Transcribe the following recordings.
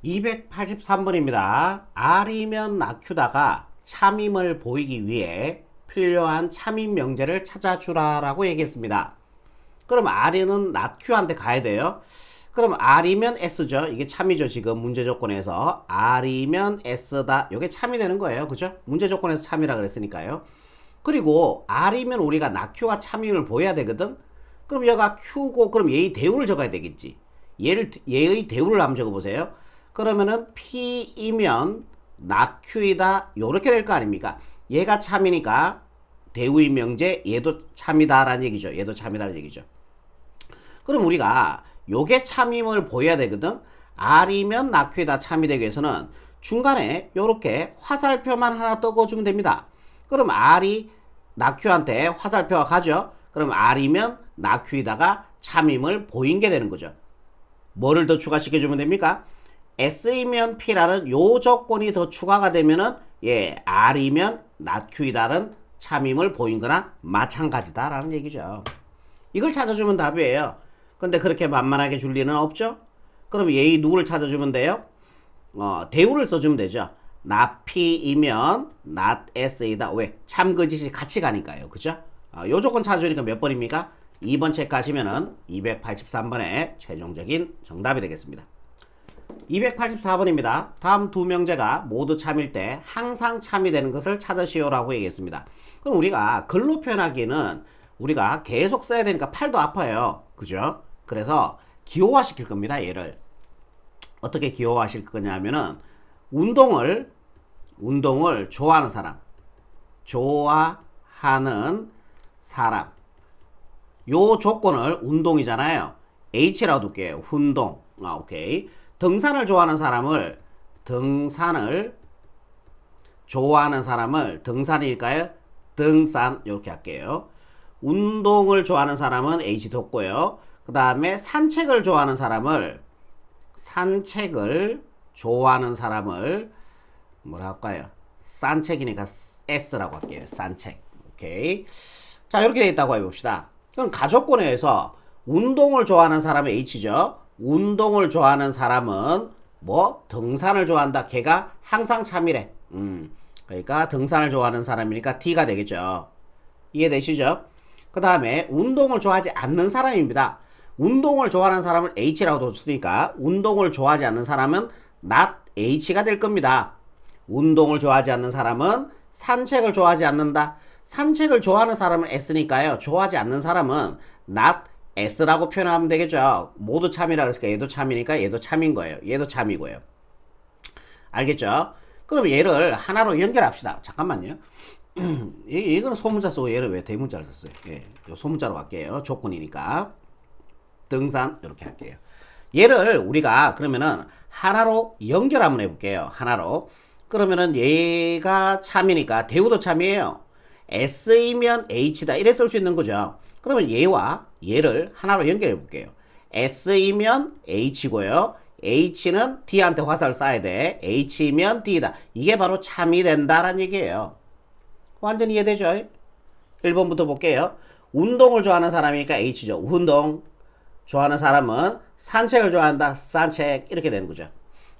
283번입니다. R이면 낙큐다가 참임을 보이기 위해 필요한 참임 명제를 찾아주라 라고 얘기했습니다. 그럼 R은 낙큐한테 가야 돼요. 그럼 R이면 S죠. 이게 참이죠. 지금 문제 조건에서 R이면 S다. 이게 참이 되는 거예요. 그죠? 문제 조건에서 참이라 그랬으니까요. 그리고 R이면 우리가 낙큐가 참임을 보여야 되거든. 그럼 얘가 Q고 그럼 얘의 대우를 적어야 되겠지. 얘의 대우를 한번 적어보세요. 그러면은 P이면 낙큐이다 요렇게 될 거 아닙니까? 얘가 참이니까 대우의 명제 얘도 참이다라는 얘기죠. 얘도 참이다라는 얘기죠. 그럼 우리가 요게 참임을 보여야 되거든. R이면 낙큐이다 참이 되기 위해서는 중간에 요렇게 화살표만 하나 떠줘주면 됩니다. 그럼 R이 낙큐한테 화살표가 가죠. 그럼 R이면 낙큐이다가 참임을 보인 게 되는 거죠. 뭐를 더 추가시켜주면 됩니까? S이면 P라는 요 조건이 더 추가가 되면은 R이면 낙큐이다는 참임을 보인 거나 마찬가지다라는 얘기죠. 이걸 찾아주면 답이에요. 근데 그렇게 만만하게 줄 리는 없죠? 그럼 얘의 누구를 찾아주면 돼요? 대우를 써주면 되죠. not P이면 not S이다. 왜? 참 거짓이 같이 가니까요. 그죠? 요 조건 찾아주니까 몇 번입니까? 2번 체크하시면은 283번의 최종적인 정답이 되겠습니다. 284번입니다. 다음 두 명제가 모두 참일 때 항상 참이 되는 것을 찾으시오라고 얘기했습니다. 그럼 우리가 글로 표현하기는 우리가 계속 써야 되니까 팔도 아파요. 그죠? 그래서 기호화 시킬 겁니다. 얘를 어떻게 기호화 시킬 거냐면은 운동을 좋아하는 사람 요 조건을 운동이잖아요. H라고 둘게요. 운동. 오케이. 등산을 좋아하는 사람을 등산일까요? 등산 이렇게 할게요. 운동을 좋아하는 사람은 H 뒀고요. 그 다음에 산책을 좋아하는 사람을 뭐라 할까요? 산책이니까 S라고 할게요. 산책. 오케이. 자, 이렇게 돼 있다고 해봅시다. 그럼 가족권에서 운동을 좋아하는 사람은 H죠. 운동을 좋아하는 사람은 뭐 등산을 좋아한다. 걔가 항상 참이래. 그러니까 등산을 좋아하는 사람이니까 T가 되겠죠. 이해되시죠? 그 다음에 운동을 좋아하지 않는 사람입니다. 운동을 좋아하는 사람을 H라고 뒀으니까 운동을 좋아하지 않는 사람은 not H가 될 겁니다. 운동을 좋아하지 않는 사람은 산책을 좋아하지 않는다. 산책을 좋아하는 사람은 S니까요. 좋아하지 않는 사람은 not S라고 표현하면 되겠죠. 모두 참이라 그랬으니까 얘도 참이니까 얘도 참인 거예요. 얘도 참이고요. 알겠죠? 그럼 얘를 하나로 연결합시다. 잠깐만요. 이거는 소문자 쓰고 얘를 왜 대문자를 썼어요? 소문자로 갈게요. 조건이니까. 등산 이렇게 할게요. 얘를 우리가 그러면은 하나로 연결 한번 해볼게요. 하나로. 그러면은 얘가 참이니까 대우도 참이에요. S이면 H다 이래 쓸 수 있는 거죠. 그러면 얘와 얘를 하나로 연결해 볼게요. S이면 H고요. H는 D한테 화살을 쏴야 돼. H면 D다. 이게 바로 참이 된다라는 얘기예요. 완전히 이해되죠? 1번부터 볼게요. 운동을 좋아하는 사람이니까 H죠. 운동 좋아하는 사람은 산책을 좋아한다. 산책 이렇게 되는 거죠.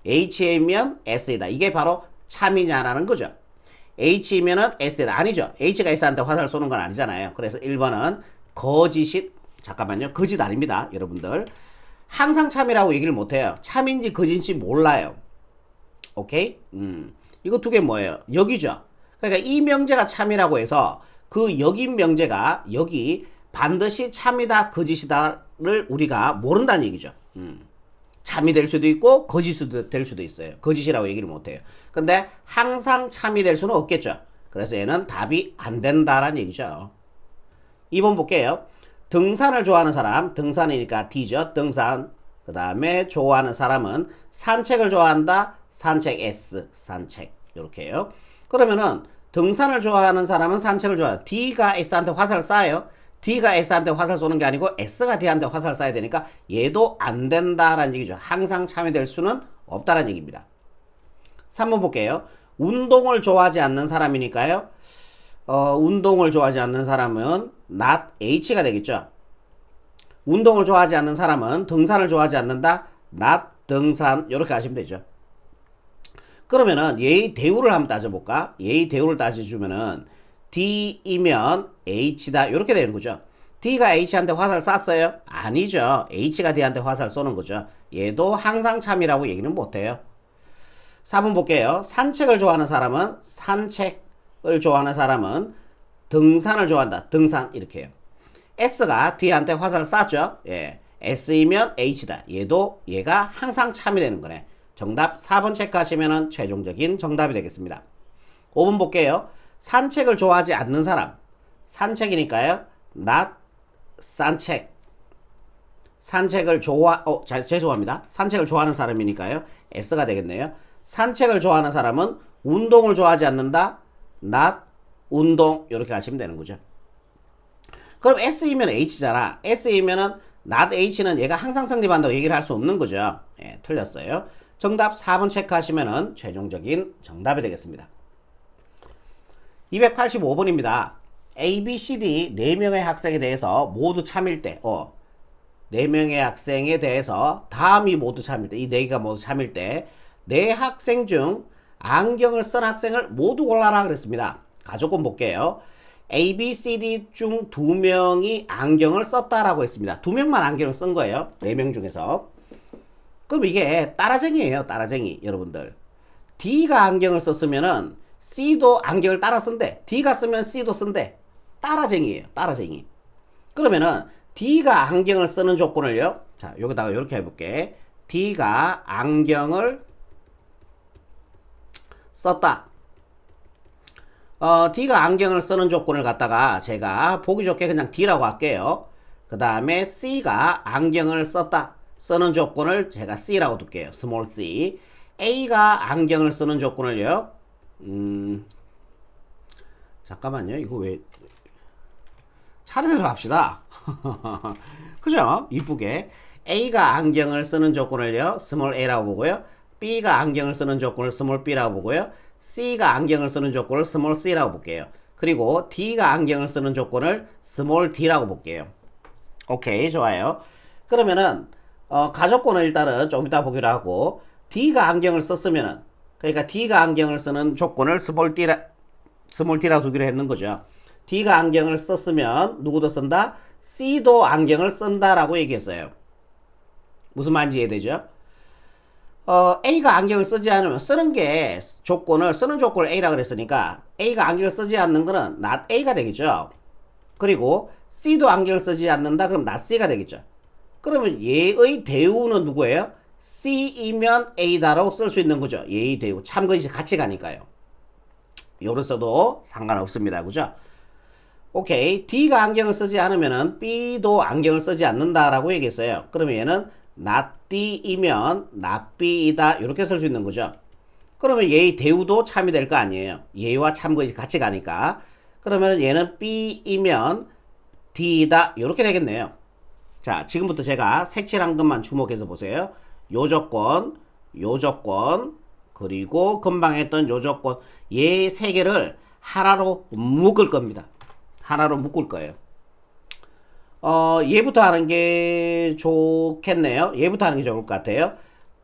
H면 S이다. 이게 바로 참이냐라는 거죠. H면은 S다. 아니죠. H가 S한테 화살을 쏘는 건 아니잖아요. 그래서 1번은 거짓이 잠깐만요. 거짓 아닙니다. 여러분들. 항상 참이라고 얘기를 못해요. 참인지 거짓인지 몰라요. 오케이? 이거 두 개 뭐예요? 여기죠. 그러니까 이 명제가 참이라고 해서 그 여긴 명제가 여기 반드시 참이다 거짓이다를 우리가 모른다는 얘기죠. 참이 될 수도 있고 거짓이 될 수도 있어요. 거짓이라고 얘기를 못해요. 근데 항상 참이 될 수는 없겠죠. 그래서 얘는 답이 안 된다라는 얘기죠. 2번 볼게요. 등산을 좋아하는 사람, 등산이니까 D죠. 등산. 그 다음에 좋아하는 사람은 산책을 좋아한다. 산책 S. 산책. 이렇게요. 그러면은 등산을 좋아하는 사람은 산책을 좋아해요. D가 S한테 화살을 쏴요. D가 S한테 화살 쏘는 게 아니고 S가 D한테 화살 쏴야 되니까 얘도 안 된다라는 얘기죠. 항상 참여될 수는 없다라는 얘기입니다. 3번 볼게요. 운동을 좋아하지 않는 사람이니까요. 운동을 좋아하지 않는 사람은 not H가 되겠죠. 운동을 좋아하지 않는 사람은 등산을 좋아하지 않는다. not 등산 이렇게 하시면 되죠. 그러면은 예의 대우를 한번 따져볼까? 예의 대우를 따져주면은 D이면 H다 이렇게 되는 거죠. D가 H한테 화살 쐈어요? 아니죠. H가 D한테 화살 쏘는 거죠. 얘도 항상 참이라고 얘기는 못해요. 4번 볼게요. 산책을 좋아하는 사람은 등산을 좋아한다. 등산 이렇게 해요. S가 D한테 화살을 쐈죠. 예. S이면 H다. 얘가 항상 참이 되는 거네. 정답 4번 체크하시면 최종적인 정답이 되겠습니다. 5번 볼게요. 산책을 좋아하지 않는 사람. 산책이니까요. not 산책. 죄송합니다. 산책을 좋아하는 사람이니까요. S가 되겠네요. 산책을 좋아하는 사람은 운동을 좋아하지 않는다. not 운동. 이렇게 하시면 되는 거죠. 그럼 S이면 H잖아. S이면은 not H는 얘가 항상 성립한다고 얘기를 할 수 없는 거죠. 예, 틀렸어요. 정답 4번 체크하시면은 최종적인 정답이 되겠습니다. 285번입니다. A, B, C, D 4명의 학생에 대해서 모두 참일 때 4명의 학생에 대해서 다음이 모두 참일 때 이 4개가 모두 참일 때 4학생 중 안경을 쓴 학생을 모두 골라라 그랬습니다. 가족권 볼게요. A, B, C, D 중 2명이 안경을 썼다라고 했습니다. 2명만 안경을 쓴 거예요. 4명 중에서. 그럼 이게 따라쟁이에요. 따라쟁이 여러분들. D가 안경을 썼으면은 C도 안경을 따라 쓴대. D가 쓰면 C도 쓴대. 따라쟁이에요. 따라쟁이. 그러면은 D가 안경을 쓰는 조건을요. 자, 여기다가 이렇게 해볼게. D가 안경을 썼다. D가 안경을 쓰는 조건을 갖다가 제가 보기 좋게 그냥 D라고 할게요. 그 다음에 C가 안경을 썼다. 쓰는 조건을 제가 C라고 둘게요. small c. A가 안경을 쓰는 조건을요. 잠깐만요. 이거 왜 차례대로 합시다. 그죠? 이쁘게. A가 안경을 쓰는 조건을요. small a라고 보고요. B가 안경을 쓰는 조건을 small b라고 보고요. C가 안경을 쓰는 조건을 small c라고 볼게요. 그리고 D가 안경을 쓰는 조건을 small d라고 볼게요. 오케이, 좋아요. 그러면은 가족권은 일단은 좀 이따 보기로 하고 D가 안경을 썼으면은 그러니까 D가 안경을 쓰는 조건을 small d라고 두기로 했는 거죠. D가 안경을 썼으면 누구도 쓴다? C도 안경을 쓴다라고 얘기했어요. 무슨 말인지 이해되죠? A가 안경을 쓰지 않으면 쓰는 조건을 A라 그랬으니까 A가 안경을 쓰지 않는 거는 not A가 되겠죠. 그리고 C도 안경을 쓰지 않는다 그럼 not C가 되겠죠. 그러면 얘의 대우는 누구예요? C이면 A다라고 쓸 수 있는 거죠. 얘의 대우. 참것이 같이 가니까요. 요로 써도 상관없습니다. 그죠? 오케이. D가 안경을 쓰지 않으면은 B도 안경을 쓰지 않는다라고 얘기했어요. 그러면 얘는 not D이면 not B이다. 이렇게 쓸 수 있는 거죠. 그러면 얘의 대우도 참이 될 거 아니에요. 얘와 참것이 같이 가니까. 그러면 얘는 B이면 D이다. 이렇게 되겠네요. 자, 지금부터 제가 색칠한 것만 주목해서 보세요. 요 조건, 그리고 금방 했던 요 조건, 얘 세 개를 하나로 묶을 겁니다. 하나로 묶을 거예요. 얘부터 하는 게 좋겠네요. 얘부터 하는 게 좋을 것 같아요.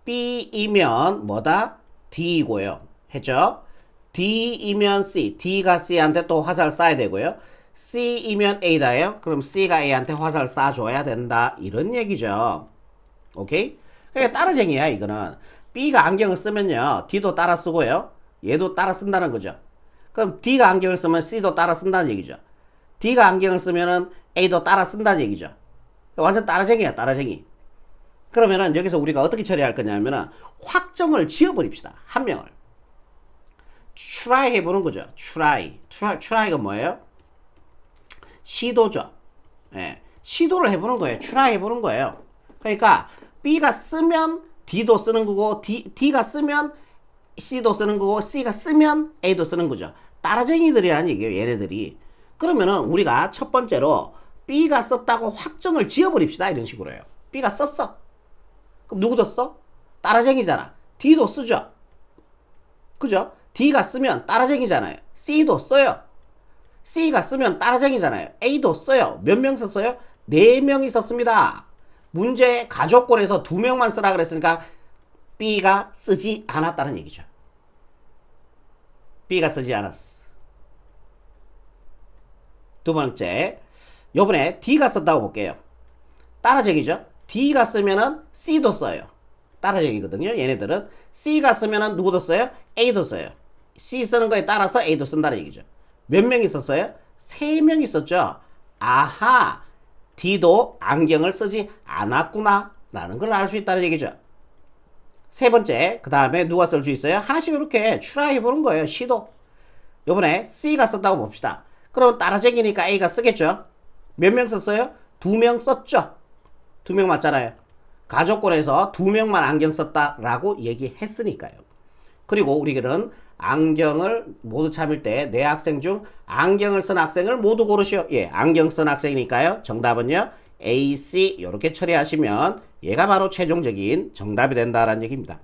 B이면 뭐다? D이고요. 했죠? D이면 C. D가 C한테 또 화살 쏴야 되고요. C이면 A다예요. 그럼 C가 A한테 화살 쏴줘야 된다. 이런 얘기죠. 오케이? 그러니까 따라쟁이야 이거는. B가 안경을 쓰면요. D도 따라 쓰고요. 얘도 따라 쓴다는 거죠. 그럼 D가 안경을 쓰면 C도 따라 쓴다는 얘기죠. D가 안경을 쓰면은 A도 따라 쓴다는 얘기죠. 완전 따라쟁이야, 따라쟁이. 그러면은 여기서 우리가 어떻게 처리할 거냐면은 확정을 지어버립시다. 한 명을. try 해보는 거죠. try가 뭐예요? 시도죠. 예. 시도를 해보는 거예요. try 해보는 거예요. 그러니까 B가 쓰면 D도 쓰는 거고 D가 쓰면 C도 쓰는 거고 C가 쓰면 A도 쓰는 거죠. 따라쟁이들이라는 얘기예요. 얘네들이. 그러면은 우리가 첫 번째로 B가 썼다고 확정을 지어버립시다. 이런 식으로 해요. B가 썼어. 그럼 누구도 써? 따라쟁이잖아. D도 쓰죠. 그죠? D가 쓰면 따라쟁이잖아요. C도 써요. C가 쓰면 따라쟁이잖아요. A도 써요. 몇 명 썼어요? 4명이 썼습니다. 문제 가족권에서 2명만 쓰라 그랬으니까 B가 쓰지 않았다는 얘기죠. B가 쓰지 않았어. 두 번째, 요번에 D가 썼다고 볼게요. 따라쟁이죠. D가 쓰면은 C도 써요. 따라쟁이거든요. 얘네들은 C가 쓰면은 누구도 써요? A도 써요. C 쓰는 거에 따라서 A도 쓴다는 얘기죠. 몇 명이 썼어요? 3명이 썼죠. 아하, D도 안경을 쓰지 않았구나 라는 걸 알 수 있다는 얘기죠. 세 번째, 그 다음에 누가 쓸 수 있어요? 하나씩 이렇게 추라해 보는 거예요. C도. 요번에 C가 썼다고 봅시다. 그럼 따라쟁이니까 A가 쓰겠죠. 몇 명 썼어요? 2명 썼죠. 2명 맞잖아요. 가족권에서 2명만 안경 썼다라고 얘기했으니까요. 그리고 우리는 안경을 모두 참을 때 내 학생 중 안경을 쓴 학생을 모두 고르시오. 예, 안경 쓴 학생이니까요. 정답은요. A, C 이렇게 처리하시면 얘가 바로 최종적인 정답이 된다라는 얘기입니다.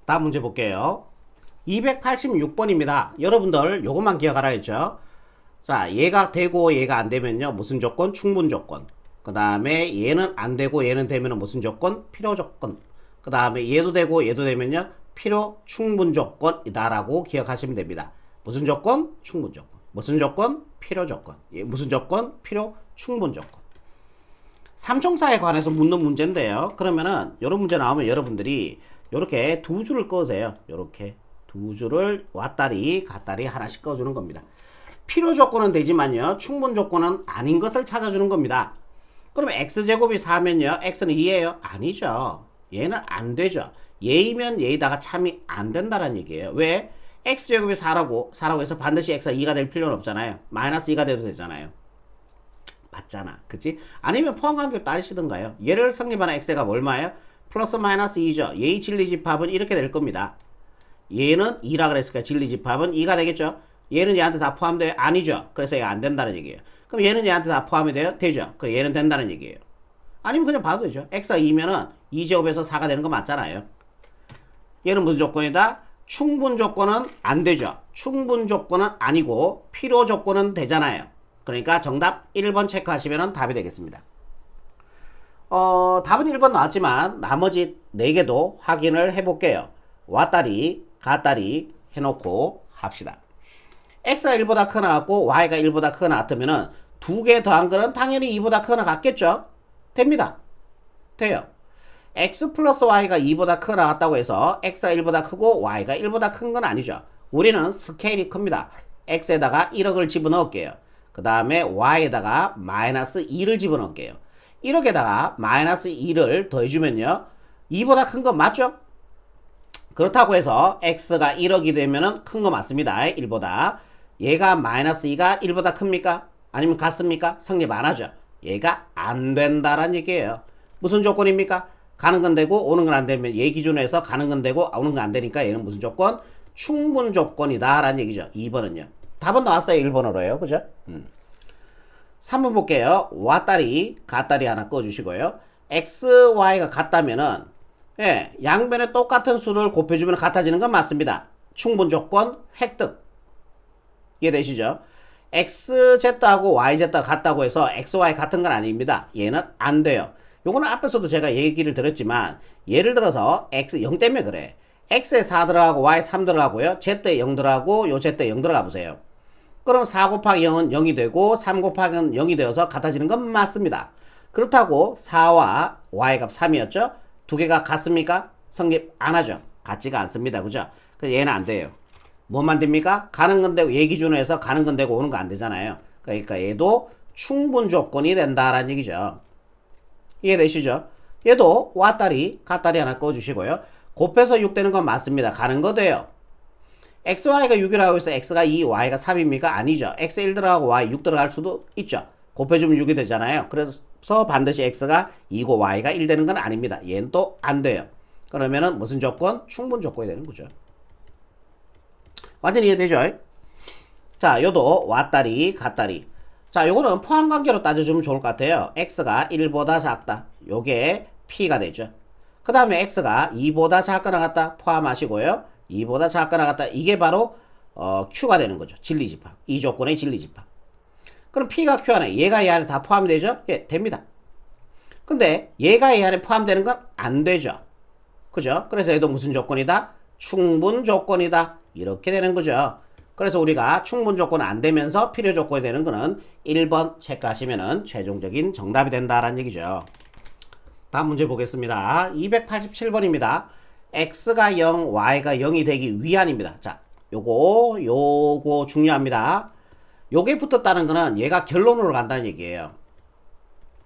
다음 문제 볼게요. 286번입니다. 여러분들 요것만 기억하라 했죠. 자, 얘가 되고 얘가 안 되면요. 무슨 조건? 충분 조건. 그 다음에 얘는 안 되고 얘는 되면 무슨 조건? 필요 조건. 그 다음에 얘도 되고 얘도 되면요. 필요 충분 조건이다라고 기억하시면 됩니다. 무슨 조건? 충분 조건. 무슨 조건? 필요 조건. 예, 무슨 조건? 필요 충분 조건. 삼총사에 관해서 묻는 문제인데요. 그러면은 이런 문제 나오면 여러분들이 이렇게 두 줄을 꺼세요. 이렇게 두 줄을 왔다리 갔다리 하나씩 꺼주는 겁니다. 필요 조건은 되지만요. 충분 조건은 아닌 것을 찾아주는 겁니다. 그러면 x제곱이 4면요. x는 2예요? 아니죠. 얘는 안 되죠. 얘이면 얘이다가 참이 안 된다는 얘기예요. 왜? x제곱이 4라고 해서 반드시 x가 2가 될 필요는 없잖아요. 마이너스 2가 돼도 되잖아요. 맞잖아. 그치? 아니면 포함관계로 따지시던가요. 얘를 성립하는 x가 얼마예요? 플러스 마이너스 2죠. 얘의 진리집합은 이렇게 될 겁니다. 얘는 2라 그랬으니까 진리집합은 2가 되겠죠. 얘는 얘한테 다 포함돼요? 아니죠. 그래서 얘가 안 된다는 얘기예요. 그럼 얘는 얘한테 다 포함이 돼요? 되죠. 그 얘는 된다는 얘기예요. 아니면 그냥 봐도 되죠. x가 2면은 2제곱에서 4가 되는 거 맞잖아요. 얘는 무슨 조건이다? 충분 조건은 안 되죠. 충분 조건은 아니고 필요 조건은 되잖아요. 그러니까 정답 1번 체크하시면 답이 되겠습니다. 답은 1번 나왔지만 나머지 4개도 확인을 해볼게요. 왔다리 갔다리 해놓고 합시다. x가 1보다 크거나 같고 y가 1보다 크거나 같으면 2개 더한 거는 당연히 2보다 크거나 같겠죠? 됩니다. 돼요. x 플러스 y가 2보다 크거나 같다고 해서 x가 1보다 크고 y가 1보다 큰 건 아니죠. 우리는 스케일이 큽니다. x에다가 1억을 집어넣을게요. 그 다음에 y에다가 마이너스 2를 집어넣을게요. 1억에다가 마이너스 2를 더해주면요. 2보다 큰 건 맞죠? 그렇다고 해서 x가 1억이 되면 큰 거 맞습니다. 1보다. 얘가 마이너스 2가 1보다 큽니까? 아니면 같습니까? 성립 안 하죠. 얘가 안 된다란 얘기예요. 무슨 조건입니까? 가는 건 되고 오는 건 안 되면 얘 기준에서 가는 건 되고 오는 건 안 되니까 얘는 무슨 조건? 충분 조건이다 라는 얘기죠. 2번은요. 답은 나왔어요. 1번으로요. 그죠? 3번 볼게요. 왔다리 갔다리 하나 꺼주시고요. x, y가 같다면은 예, 양변에 똑같은 수를 곱해주면 같아지는 건 맞습니다. 충분 조건 획득. 이해되시죠? xz하고 yz가 같다고 해서 xy 같은 건 아닙니다. 얘는 안 돼요. 요거는 앞에서도 제가 얘기를 드렸지만 예를 들어서 x 0 때문에 그래. x에 4 들어가고 y 3 들어가고요. z에 0 들어가고 요 z에 0 들어가 보세요. 그럼 4 곱하기 0은 0이 되고 3 곱하기 0이 되어서 같아지는 건 맞습니다. 그렇다고 4와 y 값 3이었죠? 두 개가 같습니까? 성립 안 하죠. 같지가 않습니다. 그죠? 그래서 얘는 안 돼요. 뭐만 됩니까? 가는 건 되고 얘 기준으로 해서 가는 건 되고 오는 거 안 되잖아요. 그러니까 얘도 충분 조건이 된다라는 얘기죠. 이해되시죠? 얘도 왔다리 갔다리 하나 꺼주시고요. 곱해서 6 되는 건 맞습니다. 가는 거 돼요. xy가 6이라고 해서 x가 2, y가 3입니까? 아니죠. x 1 들어가고 y 6 들어갈 수도 있죠. 곱해주면 6이 되잖아요. 그래서 반드시 x가 2고 y가 1 되는 건 아닙니다. 얘는 또 안 돼요. 그러면은 무슨 조건? 충분 조건이 되는 거죠. 완전히 이해되죠? 자, 요도 왔다리 갔다리. 자, 요거는 포함관계로 따져주면 좋을 것 같아요. x가 1보다 작다. 요게 p가 되죠. 그 다음에 x가 2보다 작거나 같다. 포함하시고요. 2보다 작거나 같다. 이게 바로 q가 되는 거죠. 진리집합. 이 조건의 진리집합. 그럼 p가 q 안에 얘가 얘 안에 다 포함이 되죠? 예, 됩니다. 근데 얘가 얘 안에 포함되는 건 안 되죠. 그죠? 그래서 얘도 무슨 조건이다? 충분 조건이다. 이렇게 되는 거죠. 그래서 우리가 충분 조건은 안 되면서 필요 조건이 되는 거는 1번 체크하시면은 최종적인 정답이 된다라는 얘기죠. 다음 문제 보겠습니다. 287번입니다. x가 0, y가 0이 되기 위한입니다. 자, 요거 중요합니다. 요게 붙었다는 거는 얘가 결론으로 간다는 얘기예요.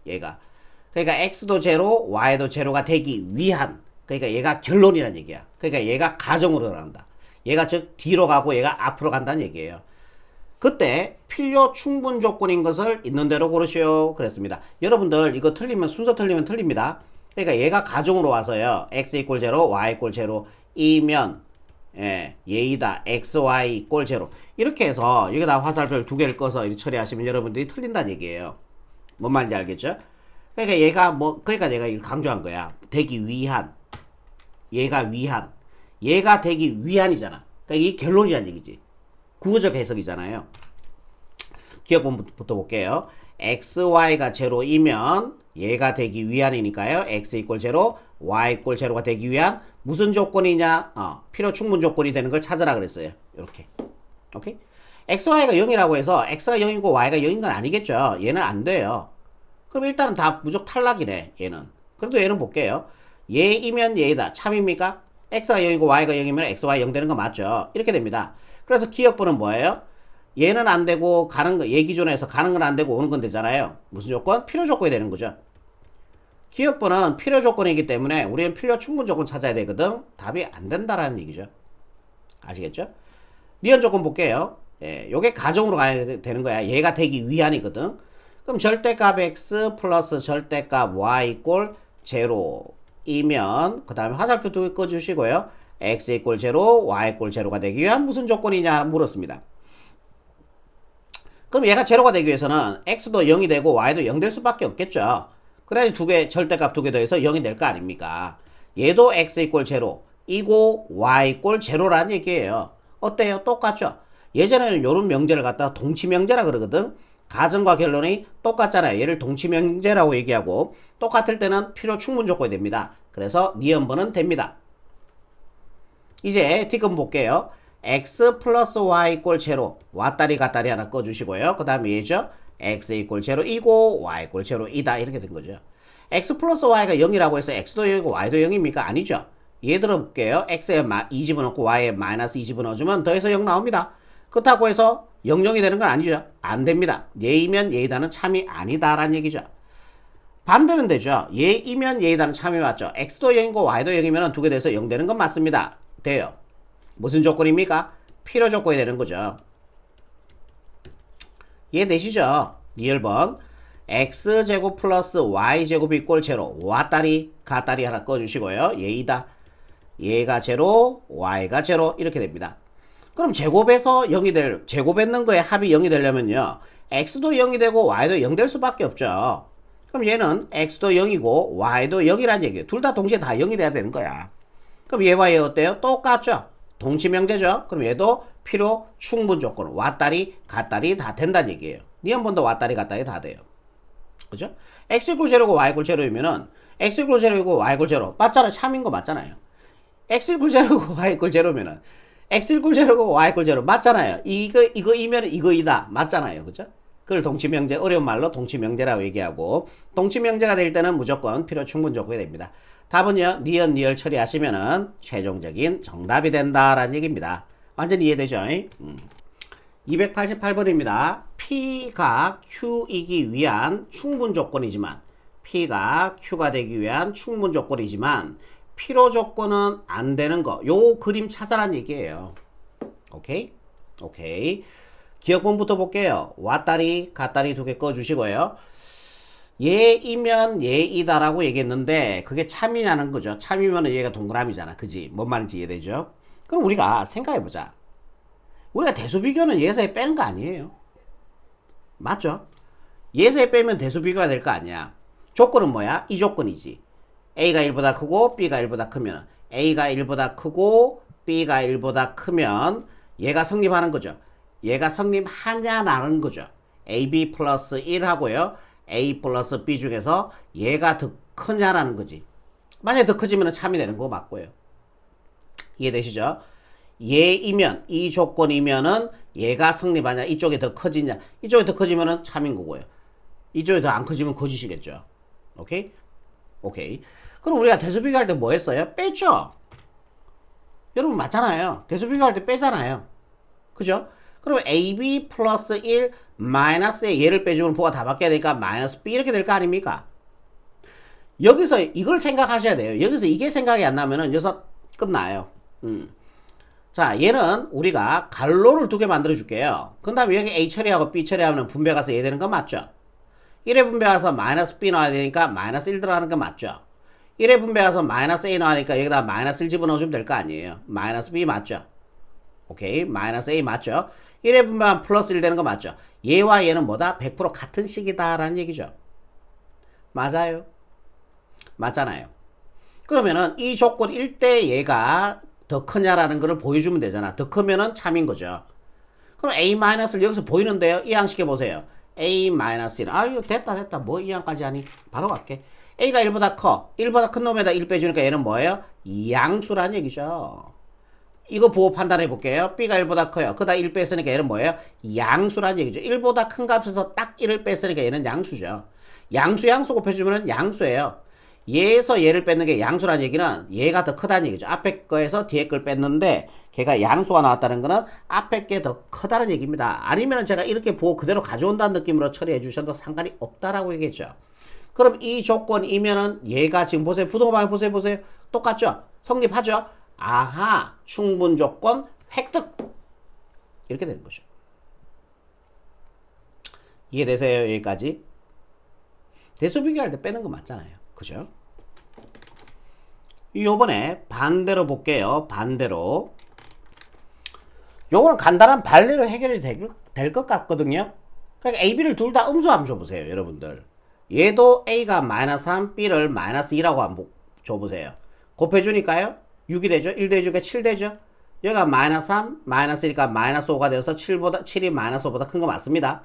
얘가. 그러니까 x도 제로, y도 제로가 되기 위한. 그러니까 얘가 결론이란 얘기야. 그러니까 얘가 가정으로 간다. 얘가 즉 뒤로 가고 얘가 앞으로 간다는 얘기예요. 그때 필요 충분 조건인 것을 있는 대로 고르시오 그랬습니다. 여러분들 이거 틀리면 순서 틀리면 틀립니다. 그러니까 얘가 가정으로 와서요. x 이꼴 제로, y 이꼴 제로 이면 얘이다. x, y 이꼴 제로. 이렇게 해서 여기다 화살표 두 개를 꺼서 이렇게 처리하시면 여러분들이 틀린다는 얘기예요. 뭔 말인지 알겠죠? 그러니까 얘가 그러니까 내가 이걸 강조한 거야. 되기 위한. 얘가 위한. 얘가 되기 위한이잖아. 그러니까 이게 결론이란 얘기지. 구어적 해석이잖아요. 기억본부터 볼게요. x, y가 제로이면 얘가 되기 위한이니까요. x 이꼴 제로, y 이꼴 제로가 되기 위한 무슨 조건이냐? 필요 충분 조건이 되는 걸 찾으라 그랬어요. 이렇게. 오케이? x, y가 0이라고 해서 x가 0이고 y가 0인 건 아니겠죠. 얘는 안 돼요. 그럼 일단은 다 무조건 탈락이네. 얘는. 그래도 얘는 볼게요. 얘이면 얘이다. 참입니까? x가 0이고 y가 0이면 xy 0 되는 거 맞죠? 이렇게 됩니다. 그래서 기억번은 뭐예요? 얘는 안 되고 가는 거, 얘 기준에서 가는 건 안 되고 오는 건 되잖아요. 무슨 조건? 필요 조건이 되는 거죠. 기억번은 필요 조건이기 때문에 우리는 필요 충분 조건 찾아야 되거든. 답이 안 된다라는 얘기죠. 아시겠죠? 니은 조건 볼게요. 요게 가정으로 가야 되는 거야. 얘가 되기 위한이거든. 그럼 절대값 x 플러스 절대값 y 이꼴 제로이면 그 다음에 화살표 두 개 꺼주시고요. x 이꼴 제로, y 이꼴 제로가 되기 위한 무슨 조건이냐 물었습니다. 그럼 얘가 제로가 되기 위해서는 x도 0이 되고 y도 0 될 수밖에 없겠죠. 그래야지 절대값 두 개 더해서 0이 될 거 아닙니까? 얘도 x 이꼴 제로, 이고 y 이꼴 제로라는 얘기예요. 어때요? 똑같죠? 예전에는 요런 명제를 갖다가 동치명제라 그러거든. 가정과 결론이 똑같잖아요. 얘를 동치명제라고 얘기하고 똑같을 때는 필요 충분 조건이 됩니다. 그래서 니은번은 됩니다. 이제 D금 볼게요. x 플러스 y 이꼴 제로, 왔다리 갔다리 하나 꺼주시고요. 그 다음에 얘죠. x 이꼴 제로이고 y 이꼴 제로이다. 이렇게 된 거죠. x 플러스 y가 0이라고 해서 x도 0이고 y도 0입니까? 아니죠. 얘 들어볼게요. x에 2 집어넣고 y에 마이너스 2 집어넣어주면 더해서 0 나옵니다. 그렇다고 해서 0이 되는 건 아니죠. 안 됩니다. 얘이면 얘이다는 참이 아니다라는 얘기죠. 반대는 되죠. 얘이면 얘이다는 참이 맞죠. x도 0이고 y도 0이면 두 개 돼서 0 되는 건 맞습니다. 돼요. 무슨 조건입니까? 필요 조건이 되는 거죠. 이해되시죠? 2번 x제곱 플러스 y제곱이 이꼴 제로, 왔다리 갔다리 하나 꺼주시고요. 얘이다. 얘가 제로, y가 제로 이렇게 됩니다. 그럼 제곱에서 0이 제곱했는 거에 합이 0이 되려면요. x도 0이 되고 y도 0 될 수밖에 없죠. 그럼 얘는 x도 0이고 y도 0이란 얘기예요. 둘 다 동시에 다 0이 돼야 되는 거야. 그럼 얘와 얘 어때요? 똑같죠? 동치명제죠? 그럼 얘도 필요 충분 조건, 왔다리 갔다리 다 된다는 얘기예요. 니 한 번 더 왔다리 갔다리 다 돼요. 그죠? x 이꼴 제로고 y 이꼴 제로이면은 x 이꼴 제로이고 y 이꼴 제로 맞잖아요. 참인 거 맞잖아요. x 이꼴 제로고 y 이꼴 제로면은 x 이꼴 제로고 y 이꼴 제로 맞잖아요. 이거이면 이거이다 맞잖아요. 그죠? 그걸 동치명제, 어려운 말로 동치명제라고 얘기하고, 동치명제가 될 때는 무조건 필요 충분 조건이 됩니다. 답은요, 니은 니을 처리하시면은 최종적인 정답이 된다라는 얘기입니다. 완전히 이해되죠? 288번입니다. P가 Q이기 위한 충분 조건이지만, P가 Q가 되기 위한 충분 조건이지만 필요 조건은 안 되는 거. 요 그림 찾아라는 얘기예요. 오케이? 오케이. 기억본부터 볼게요. 왔다리 갔다리 두 개 꺼주시고요. 얘이면 얘이다라고 얘기했는데 그게 참이냐는 거죠. 참이면은 얘가 동그라미잖아. 그지? 뭔 말인지 이해되죠? 그럼 우리가 생각해보자. 우리가 대수비교는 예서에 빼는 거 아니에요. 맞죠? 예서에 빼면 대수비교가 될 거 아니야. 조건은 뭐야? 이 조건이지. A가 1보다 크고 B가 1보다 크면, A가 1보다 크고 B가 1보다 크면 얘가 성립하는 거죠. 얘가 성립하냐라는 거죠. AB 플러스 1 하고요. A 플러스 B 중에서 얘가 더 크냐라는 거지. 만약에 더 커지면 참이 되는 거 맞고요. 이해되시죠? 얘이면, 이 조건이면은 얘가 성립하냐, 이쪽이 더 커지냐, 이쪽이 더 커지면은 참인 거고요. 이쪽이 더 안 커지면 거짓이겠죠. 오케이? 오케이. 그럼 우리가 대수 비교할 때 뭐 했어요? 뺐죠? 여러분 맞잖아요. 대수 비교할 때 빼잖아요. 그죠? 그럼 AB 플러스 1 마이너스에 얘를 빼주면 부가 다 바뀌어야 되니까 마이너스 B 이렇게 될 거 아닙니까? 여기서 이걸 생각하셔야 돼요. 여기서 이게 생각이 안 나면은 여기서 끝나요. 자, 얘는 우리가 갈로를 두 개 만들어 줄게요. 그 다음에 여기 A 처리하고 B 처리하면 분배 가서 얘 되는 거 맞죠? 1에 분배 가서 마이너스 B 넣어야 되니까 마이너스 1 들어가는 거 맞죠? 1에 분배 가서 마이너스 A 넣으니까 여기다 마이너스 1 집어넣어주면 될 거 아니에요. 마이너스 B 맞죠? 오케이. 마이너스 A 맞죠? 1에 분배하면 플러스 1 되는 거 맞죠? 얘와 얘는 뭐다? 100% 같은 식이다라는 얘기죠. 맞아요. 맞잖아요. 그러면은 이 조건 1대 얘가 더 크냐라는 거를 보여주면 되잖아. 더 크면은 참인 거죠. 그럼 A-를 여기서 보이는데요. 이항시켜 보세요. A-1. 아유, 됐다. 뭐 이항까지 하니? 바로 갈게. A가 1보다 커. 1보다 큰 놈에다 1 빼주니까 얘는 뭐예요? 양수란 얘기죠. 이거 보고 판단해 볼게요. B가 1보다 커요. 그다 1 뺐으니까 얘는 뭐예요? 양수란 얘기죠. 1보다 큰 값에서 딱 1을 뺐으니까 얘는 양수죠. 양수 곱해주면 양수예요. 얘에서 얘를 뺏는 게 양수란 얘기는 얘가 더 크다는 얘기죠. 앞에 거에서 뒤에 걸 뺐는데 걔가 양수가 나왔다는 거는 앞에 게 더 크다는 얘기입니다. 아니면 제가 이렇게 보고 그대로 가져온다는 느낌으로 처리해 주셔도 상관이 없다라고 얘기했죠. 그럼 이 조건이면은 얘가 지금 보세요. 부동방 보세요. 똑같죠? 성립하죠? 아하, 충분 조건 획득. 이렇게 되는 거죠. 이해되세요? 여기까지? 대수 비교할 때 빼는 거 맞잖아요. 그죠? 요번에 반대로 볼게요. 반대로. 요거는 간단한 발레로 해결이 될 것 같거든요. 그러니까 A, B를 둘 다 음수 한번 줘보세요. 여러분들. 얘도 A가 마이너스 3, B를 마이너스 2라고 한번 줘보세요. 곱해주니까요. 6이 되죠. 1 더해주니까 7 되죠. 여기가 마이너스 3, 마이너스 1이니까 마이너스 5가 되어서 7이 마이너스 5보다 큰 거 맞습니다.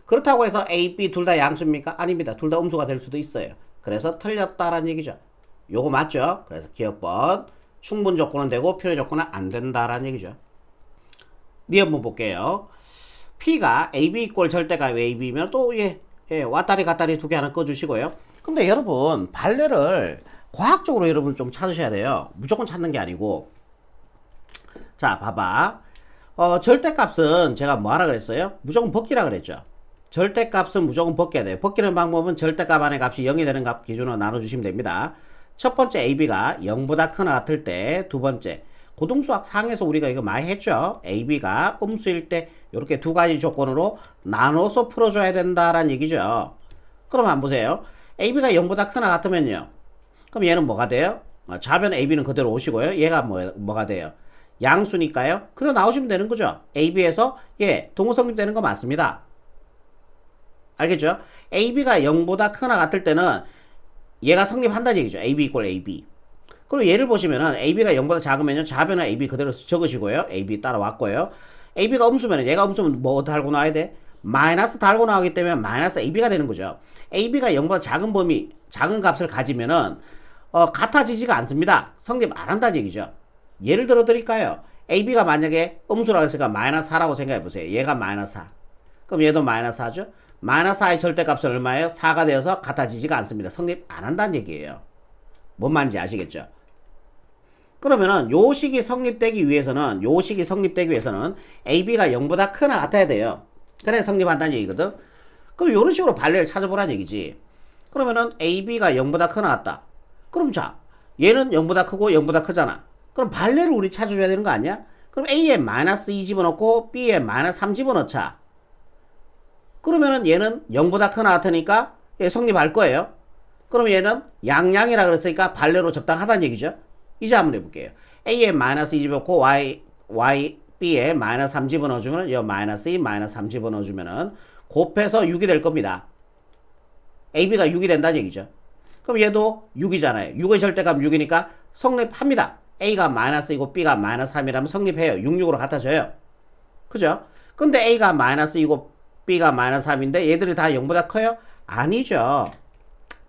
그렇다고 해서 A, B 둘 다 양수입니까? 아닙니다. 둘 다 음수가 될 수도 있어요. 그래서 틀렸다라는 얘기죠. 요거 맞죠? 그래서 기억번 충분 조건은 되고 필요 조건은 안 된다라는 얘기죠. 네 한번 볼게요. P가 AB 이꼴 절대값 AB면 또 왔다리 갔다리 두 개 하나 꺼주시고요. 근데 여러분 발레를 과학적으로 여러분 좀 찾으셔야 돼요. 무조건 찾는 게 아니고. 자, 봐봐. 절대값은 제가 뭐 하라 그랬어요? 무조건 벗기라 그랬죠. 절대값은 무조건 벗겨야 돼요. 벗기는 방법은 절대값 안에 값이 0이 되는 값 기준으로 나눠주시면 됩니다. 첫 번째 AB가 0보다 크나 같을 때, 두 번째 고등수학 상에서 우리가 이거 많이 했죠. AB가 음수일 때 이렇게 두 가지 조건으로 나눠서 풀어줘야 된다라는 얘기죠. 그럼 한번 보세요. AB가 0보다 크나 같으면요. 그럼 얘는 뭐가 돼요? 좌변 AB는 그대로 오시고요. 얘가 뭐가 돼요? 양수니까요. 그대로 나오시면 되는 거죠. AB에서 동호 성립되는 거 맞습니다. 알겠죠? AB가 0보다 크나 같을 때는 얘가 성립한다는 얘기죠. AB 이꼴 AB. 그리고 얘를 보시면은 AB가 0보다 작으면요. 좌변은 AB 그대로 적으시고요. AB 따라왔고요. AB가 음수면은 얘가 음수면 뭐 달고 나와야 돼? 마이너스 달고 나오기 때문에 마이너스 AB가 되는 거죠. AB가 0보다 작은 범위, 작은 값을 가지면은 같아지지가 않습니다. 성립 안 한다는 얘기죠. 예를 들어 드릴까요? AB가 만약에 음수라고 했으니까 마이너스 4라고 생각해 보세요. 얘가 마이너스 4. 그럼 얘도 마이너스 4죠? 마이너스 4의 절대값은 얼마예요? 4가 되어서 같아지지가 않습니다. 성립 안 한다는 얘기예요. 뭔 말인지 아시겠죠? 그러면은 요 식이 성립되기 위해서는 AB가 0보다 크나 같아야 돼요. 그래 성립한다는 얘기거든. 그럼 요런 식으로 발레를 찾아보라는 얘기지. 그러면은 AB가 0보다 크나 같다. 그럼 자, 얘는 0보다 크고 0보다 크잖아. 그럼 발레를 우리 찾아줘야 되는 거 아니야? 그럼 A에 마이너스 2 집어넣고 B에 마이너스 3 집어넣자. 그러면은 얘는 0보다 크나 같으니까 얘 성립할 거예요. 그럼 얘는 양양이라 그랬으니까 발레로 적당하다는 얘기죠. 이제 한번 해볼게요. A에 마이너스 2 집어넣고 B에 마이너스 3 집어넣어주면 이 마이너스 2, 마이너스 3 집어넣어주면은 곱해서 6이 될 겁니다. AB가 6이 된다는 얘기죠. 그럼 얘도 6이잖아요. 6의 절대값 6이니까 성립합니다. A가 마이너스 2고 B가 마이너스 3이라면 성립해요. 6, 6으로 같아져요. 그죠? 근데 A가 마이너스 2고 B가 마이너스 3인데 얘들이 다 0보다 커요? 아니죠.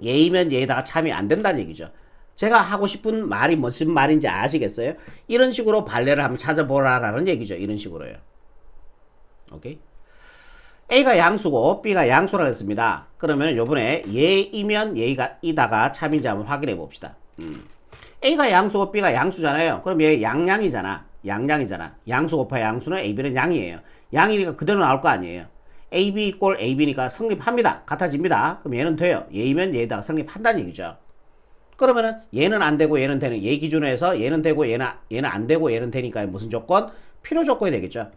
얘이면 얘에다가 참이 안 된다는 얘기죠. 제가 하고 싶은 말이 무슨 말인지 아시겠어요? 이런 식으로 발레를 한번 찾아보라라는 얘기죠. 이런 식으로요. 오케이? A가 양수고 B가 양수라고 했습니다. 그러면 요번에 얘이면 얘가 이다가 참인지 한번 확인해 봅시다. A가 양수고 B가 양수잖아요. 그럼 얘 양양이잖아. 양양이잖아. 양수 곱하 양수는 A, B는 양이에요. 양이니까 그대로 나올 거 아니에요. AB 이꼴 AB니까 성립합니다. 같아집니다. 그럼 얘는 돼요. 얘이면 얘에다가 성립한다는 얘기죠. 그러면은 얘는 안 되고 얘는 되는 얘 기준으로 해서 얘는 되고 얘는 안 되고 얘는 되니까 무슨 조건? 필요 조건이 되겠죠.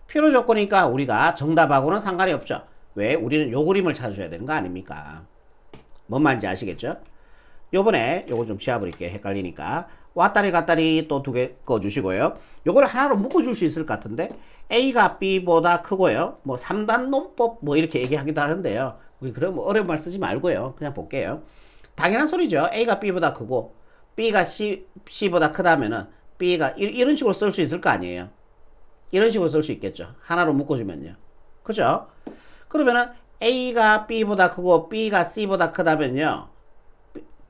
필요 조건이니까 우리가 정답하고는 상관이 없죠. 왜? 우리는 요 그림을 찾아줘야 되는 거 아닙니까? 뭔 말인지 아시겠죠? 요번에 요거 좀 지워버릴게요. 헷갈리니까. 왔다리 갔다리 또 두 개 꺼주시고요. 요걸 하나로 묶어줄 수 있을 것 같은데 A가 B보다 크고요. 뭐 3단 논법 뭐 이렇게 얘기하기도 하는데요. 우리 그럼 뭐 어려운 말 쓰지 말고요. 그냥 볼게요. 당연한 소리죠. A가 B보다 크고 B가 C보다 크다면은 B가 이런 식으로 쓸 수 있을 거 아니에요. 이런 식으로 쓸 수 있겠죠. 하나로 묶어주면요. 그죠? 그러면은 A가 B보다 크고 B가 C보다 크다면요.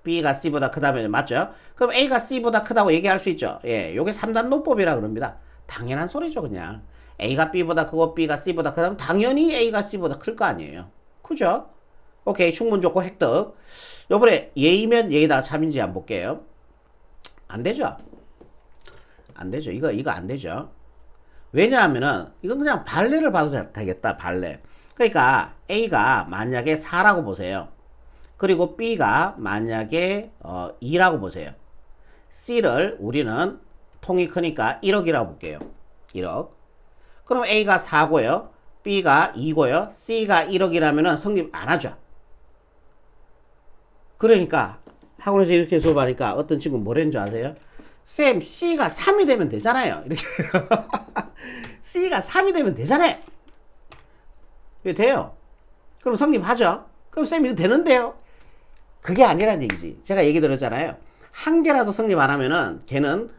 B가 C보다 크다면 맞죠? 그럼 A가 C보다 크다고 얘기할 수 있죠. 예, 요게 3단 논법이라 그럽니다. 당연한 소리죠, 그냥. A가 B보다 크고 B가 C보다 크다면 당연히 A가 C보다 클 거 아니에요. 그죠? 오케이, 충분 조건 획득. 요번에 얘이면 얘에다가 참인지 한번 볼게요. 안 되죠? 안 되죠. 이거 안 되죠. 왜냐하면은 이건 그냥 발레를 봐도 되겠다. 발레. 그러니까 A가 만약에 4라고 보세요. 그리고 B가 만약에 2라고 보세요. C를 우리는 통이 크니까 1억이라고 볼게요. 1억. 그럼 A가 4고요. B가 2고요. C가 1억이라면 성립 안 하죠. 그러니까 학원에서 이렇게 수업하니까 어떤 친구는 뭐라는 줄 아세요? 쌤, C가 3이 되면 되잖아요. 이렇게. C가 3이 되면 되잖아요. 왜 돼요? 그럼 성립하죠? 그럼 쌤 이거 되는데요? 그게 아니란 얘기지. 제가 얘기 들었잖아요. 한 개라도 성립 안 하면은 걔는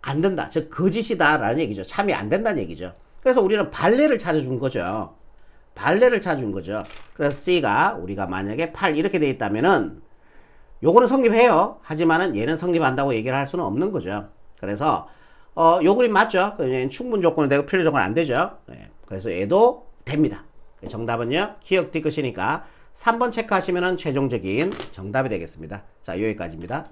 안 된다. 즉 거짓이다 라는 얘기죠. 참이 안 된다는 얘기죠. 그래서 우리는 발레를 찾아준 거죠. 발레를 찾아준 거죠. 그래서 C가 우리가 만약에 8 이렇게 돼 있다면은 요거는 성립해요. 하지만은 얘는 성립한다고 얘기를 할 수는 없는 거죠. 그래서 요 그림 맞죠? 충분 조건은 되고 필요 조건은 안 되죠. 네. 그래서 얘도 됩니다. 정답은요. 기억 뒤끝이니까 3번 체크하시면 최종적인 정답이 되겠습니다. 자, 여기까지입니다.